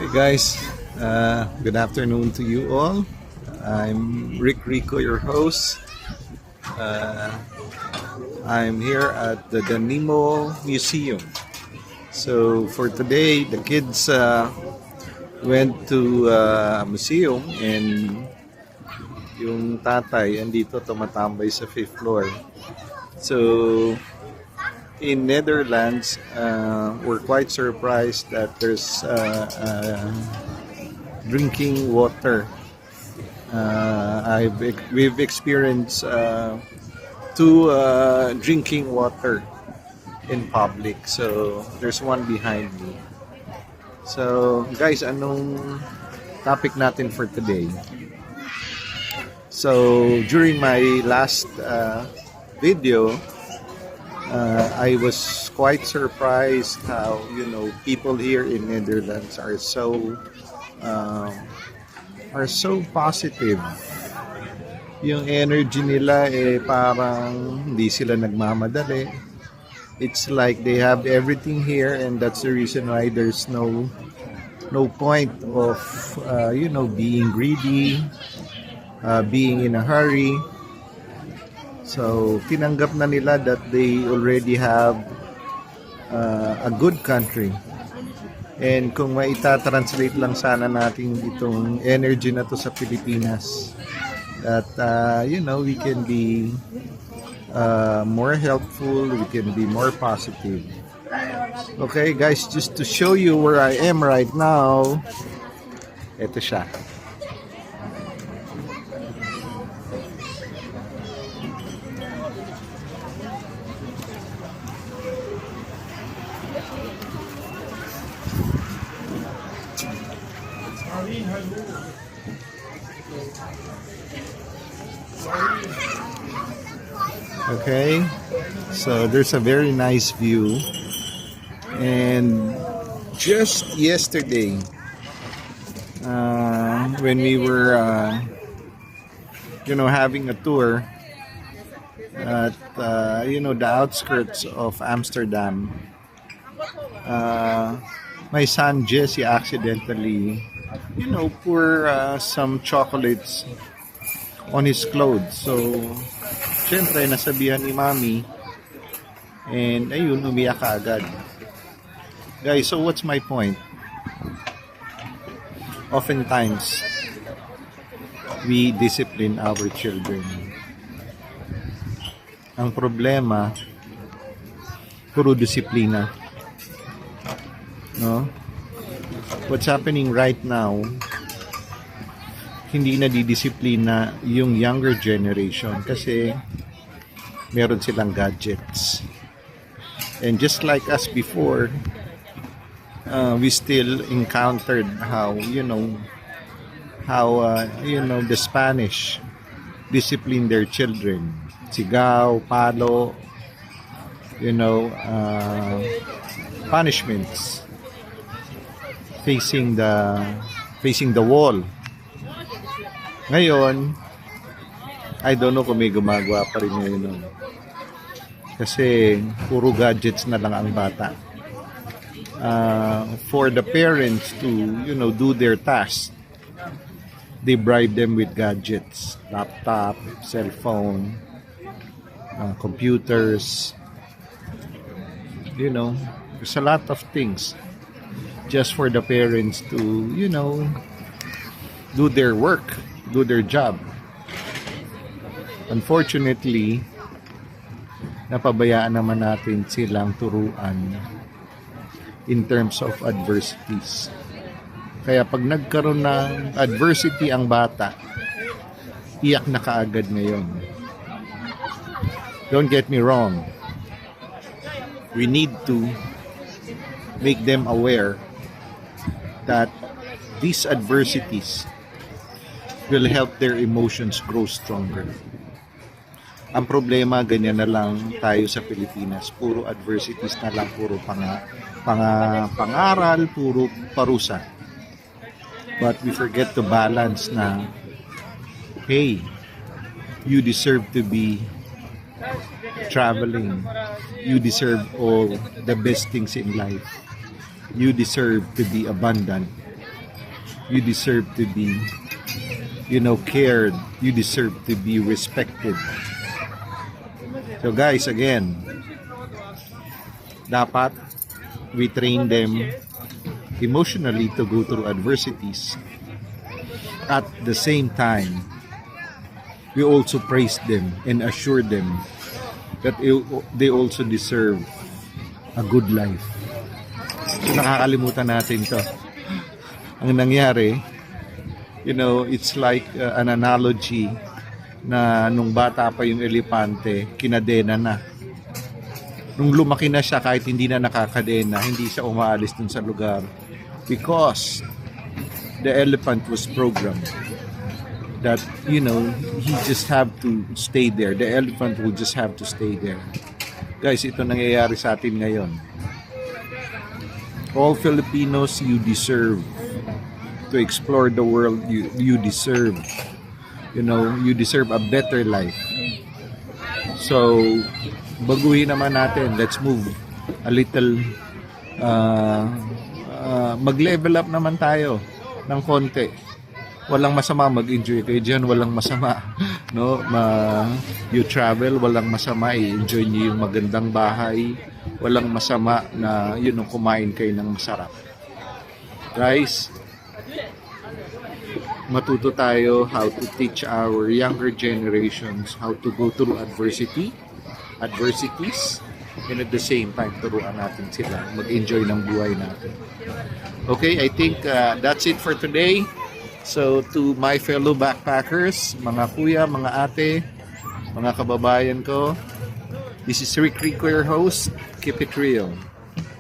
Hey guys, good afternoon to you all. I'm Rick Rico, your host. Uh, I'm here at the Danimo Museum. So for today, the kids went to museum and yung tatay andito tumatambay sa 5th floor. So in Netherlands, we're quite surprised that there's drinking water. We've experienced two drinking water in public. So there's one behind me. So guys, anong topic natin for today? So during my last video, I was quite surprised how people here in Netherlands are so positive. Yung energy nila parang hindi sila nagmamadali. It's like they have everything here, and that's the reason why there's no point of being greedy, being in a hurry. So, tinanggap na nila that they already have a good country. And kung maita-translate lang sana natin itong energy na to sa Pilipinas, that, we can be more helpful, we can be more positive. Okay, guys, just to show you where I am right now, ito siya. Okay, so there's a very nice view, and just yesterday when we were having a tour at the outskirts of Amsterdam, my son Jesse accidentally pour some chocolates on his clothes. So syempre nasabihan ni Mommy, and ayun, umiyak ka agad. Guys, so what's my point? Oftentimes we discipline our children. Ang problema, puro disiplina. No? What's happening right now, hindi na didisiplina yung younger generation kasi meron silang gadgets. And just like us before, we still encountered how the Spanish discipline their children. Sigaw, palo, punishments. Facing the wall. Ngayon, I don't know kung may gumagawa pa rin ngayon. Kasi puro gadgets na lang ang bata. For the parents to, do their tasks, they bribe them with gadgets, laptop, cell phone, computers. There's a lot of things just for the parents to, do their work, do their job. Unfortunately, napabayaan naman natin silang turuan in terms of adversities. Kaya pag nagkaroon ng adversity ang bata, iyak na kaagad ngayon. Don't get me wrong. We need to make them aware that these adversities will help their emotions grow stronger. Ang problema, ganyan na lang tayo sa Pilipinas. Puro adversities na lang, puro pangaral, puro parusa. But we forget to balance na, hey, you deserve to be traveling. You deserve all the best things in life. You deserve to be abundant. You deserve to be, cared. You deserve to be respected. So guys, again, dapat we train them emotionally to go through adversities. At the same time, we also praise them and assure them that they also deserve a good life. So nakakalimutan natin to. Ang nangyari, it's like an analogy na nung bata pa yung elepante, kinadena na. Nung lumaki na siya, kahit hindi na nakakadena, hindi siya umaalis dun sa lugar. Because the elephant was programmed that, he just have to stay there. The elephant will just have to stay there. Guys, ito nangyayari sa atin ngayon. All Filipinos, you deserve to explore the world. You deserve, you deserve a better life. So, baguhin naman natin. Let's move a little, mag-level up naman tayo ng konti. Walang masama mag-enjoy kayo dyan, walang masama, no? You travel, walang masama, i-enjoy niyo yung magandang bahay, walang masama na kumain kayo ng masarap. Guys, matuto tayo how to teach our younger generations how to go through adversities, and at the same time, turuan natin sila mag-enjoy ng buhay natin. Okay, I think that's it for today. So, to my fellow backpackers, mga kuya, mga ate, mga kababayan ko, this is Rick Rico, your host. Keep it real.